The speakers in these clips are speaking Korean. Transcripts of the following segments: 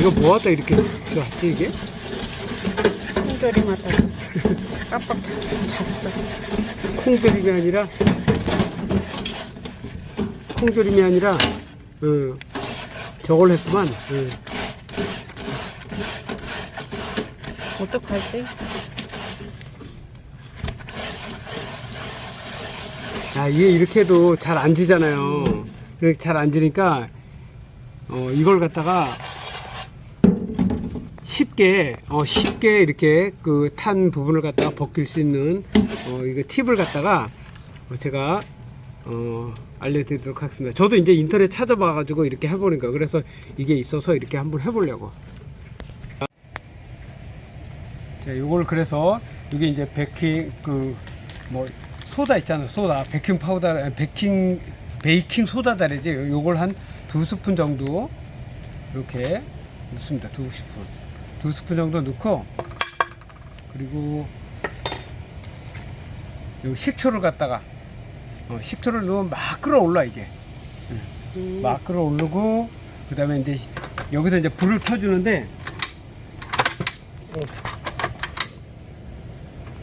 이거 뭐하다 이렇게 왔지 이게? 콩조림하다 깜빡 잤어. 콩조림이 아니라 저걸 했구만. 어떡하지? 아, 이게 이렇게 해도 잘 안 지잖아요. 이렇게 잘 안 지니까 이걸 갖다가 쉽게 이렇게 그 탄 부분을 갖다가 벗길 수 있는 이거 팁을 갖다가 제가 알려드리도록 하겠습니다. 저도 이제 인터넷 찾아봐 가지고 이렇게 해보니까 그래서 이게 있어서 이렇게 한번 해보려고. 자, 요걸 그래서 이게 이제 베이킹 소다 있잖아요. 소다, 베이킹 파우더, 베이킹 소다 다래지. 요걸 한 2스푼 정도 이렇게 넣습니다. 2스푼 정도 넣고, 그리고 요 식초를 갖다가 식초를 넣으면 막 끓어올라 이게. 막 끓어오르고, 그 다음에 이제 여기서 이제 불을 켜주는데,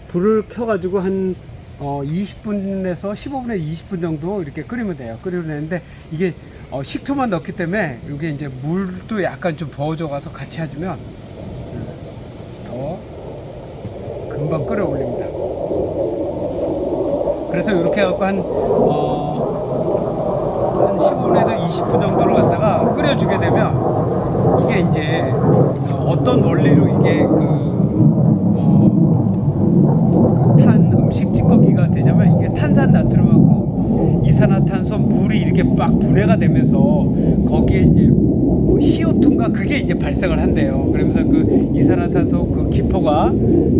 불을 켜가지고 한 20분에서 15분에서 20분 정도 이렇게 끓이면 돼요. 끓이면 되는데 이게 식초만 넣기 때문에 이게 이제 물도 약간 좀 부어져 가서 같이 해주면 더 금방 끓여 올립니다. 그래서 이렇게 해갖고 한 15분에서 20분 정도를 갖다가 끓여주게 되면 이게 이제 어떤 원리로 이게 탄 음식 찌꺼기가 되냐면 이게 탄산 나트륨하고 이산화탄소 물이 이렇게 막 분해가 되면서 거기에 이제 CO2인가 그게 이제 발생을 한대요. 그러면서 그 이산화탄소 그 기포가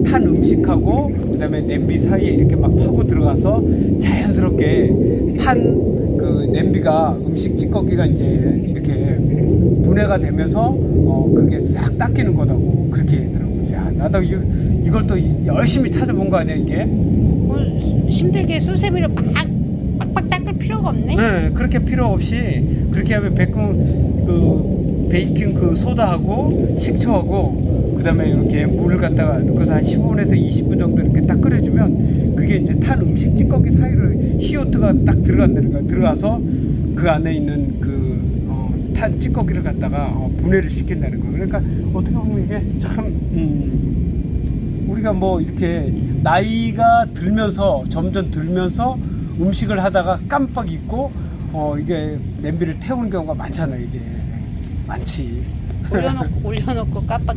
탄 음식하고 그 다음에 냄비 사이에 이렇게 막 파고 들어가서 자연스럽게 탄 그 냄비가 음식 찌꺼기가 이제 이렇게 분해가 되면서 그게 싹 닦이는 거라고 그렇게 얘기하더라고요. 야, 나도 이걸 또 열심히 찾아본 거 아니야 이게? 힘들게 수세미로 빡빡 닦을 필요가 없네. 네, 그렇게 필요 없이 그렇게 하면 베이킹 그 소다하고 식초하고 그 다음에 이렇게 물을 갖다가 넣고서 한 15분에서 20분 정도 이렇게 딱 끓여주면 그게 이제 탄 음식 찌꺼기 사이로 CO2가 딱 들어간다는 거야. 들어가서 그 안에 있는 그 탄 찌꺼기를 갖다가 분해를 시킨다는 거야. 그러니까 어떻게 보면 이게 참 우리가 뭐 이렇게 나이가 들면서 점점 들면서 음식을 하다가 깜빡 잊고 이게 냄비를 태우는 경우가 많잖아요. 이게 많지. 올려놓고 깜빡.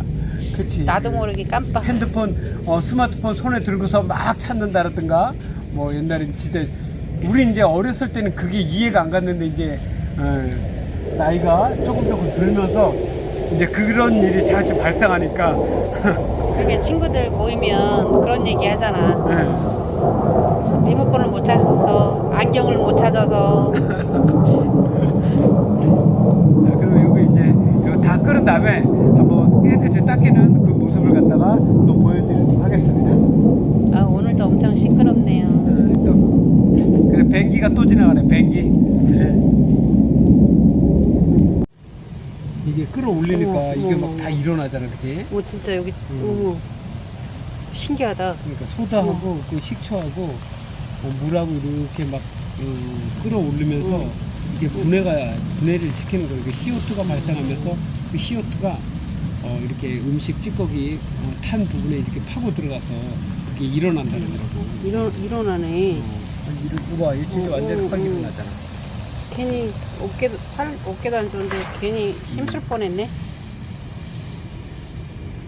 그치. 나도 모르게 깜빡. 핸드폰 스마트폰 손에 들고서 막 찾는다라든가 뭐 옛날엔 진짜 우리 이제 어렸을 때는 그게 이해가 안 갔는데 이제 나이가 조금 들면서 이제 그런 일이 자주 발생하니까 그렇게 친구들 모이면 그런 얘기 하잖아. 리모컨을 못 찾아서, 안경을 못 찾아서. 자, 그러면 요거 이제 요거 다 끓은 다음에 한번 깨끗이 닦이는 그 모습을 갖다가 또 보여드리도록 하겠습니다. 아, 오늘도 엄청 시끄럽네요. 또 그래 뱅기가 또 지나가네. 뱅기. 이게 끌어올리니까 이게 막 다 일어나잖아, 그치? 진짜 여기 신기하다. 그러니까 소다하고 그 식초하고 물하고 이렇게 막 끌어올리면서 이게 분해를 시키는 거예요. 이게 CO2가 발생하면서 그 CO2가 이렇게 음식 찌꺼기 탄 부분에 이렇게 파고 들어가서 이렇게 일어난다는 거라고. 일어나네. 이거 봐, 이 진짜 완전 확 일어나잖아. 괜히 어깨도 안 좋은데 괜히 힘쓸 뻔했네.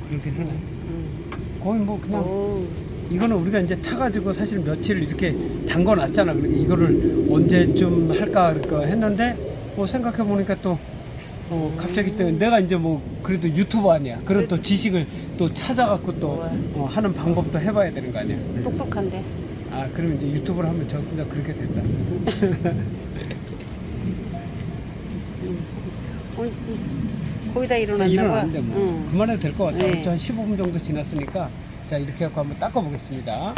그렇긴 하네. 거의 뭐 그냥 이거는 우리가 이제 타가지고 사실 며칠 이렇게 담궈놨잖아. 그러니까 이거를 언제쯤 할까 했는데 생각해 보니까 또 갑자기 또 내가 이제 뭐 그래도 유튜버 아니야. 그런 또 지식을 또 찾아갖고 또 하는 방법도 해봐야 되는 거 아니야. 똑똑한데. 아, 그러면 이제 유튜브를 하면 저 그냥 그렇게 된다. 거의 다 일어났나 봐. 일어났는데 뭐 그만해도 될 것 같아. 네. 한 15분 정도 지났으니까 자, 이렇게 해갖고 한번 닦아 보겠습니다.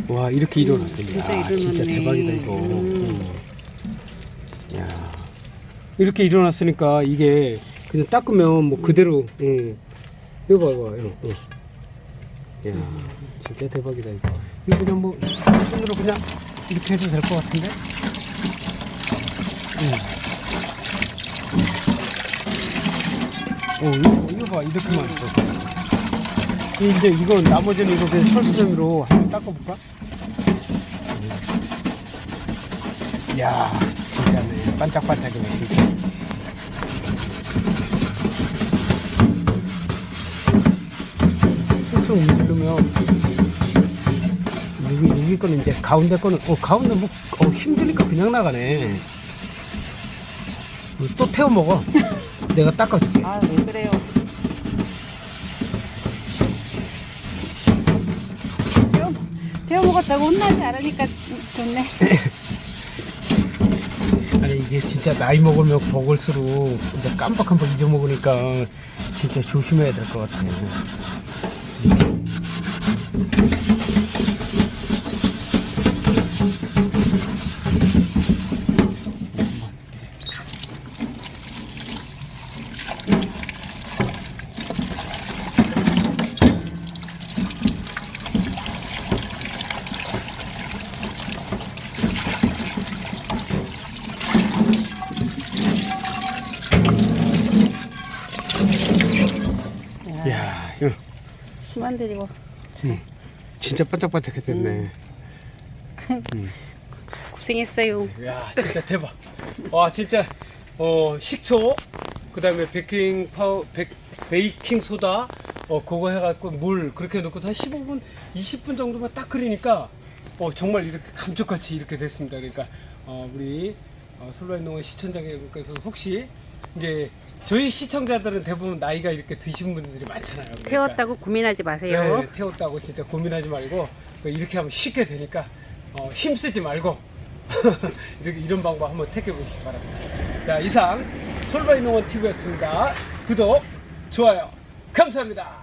와, 이렇게 일어났습니다. 진짜 일어났네. 진짜 대박이다 이거. 야, 이렇게 일어났으니까 이게 그냥 닦으면 뭐 그대로. 이거 봐, 이거. 야, 진짜 대박이다 이거. 이거 그냥 뭐 손으로 그냥 이렇게 해도 될 것 같은데. 이거 봐, 이렇게만 있어. 이제 이거 나머지는 이거 그냥 철수점으로 한번 닦아볼까? 야, 진짜네. 반짝반짝이네, 진짜. 쑥쑥 누르면 여기 거는 이제 가운데 거는 가운데 뭐 힘드니까 그냥 나가네. 또 태워 먹어. 내가 닦아줄게. 아, 왜 그래요? 태워 먹었다고 혼나지 않으니까 좋네. 아니 이게 진짜 나이 먹으면 먹을수록 진짜 깜빡깜빡 잊어먹으니까 진짜 조심해야 될 것 같아요. 야, 이거 심한데 이거. 진짜 반짝반짝했네. 고생했어요. 야, 진짜 대박. 와, 진짜 식초, 그다음에 베이킹 소다, 그거 해갖고 물 그렇게 넣고 한 15분, 20분 정도만 딱 끓이니까 정말 이렇게 감쪽같이 이렇게 됐습니다. 그러니까 우리 솔바인농원 시청자께서 혹시 이제 저희 시청자들은 대부분 나이가 이렇게 드신 분들이 많잖아요. 그러니까 태웠다고 고민하지 마세요. 네, 태웠다고 진짜 고민하지 말고 이렇게 하면 쉽게 되니까 힘쓰지 말고 이런 방법 한번 택해 보시기 바랍니다. 자, 이상 솔바이농원 TV였습니다. 구독, 좋아요, 감사합니다.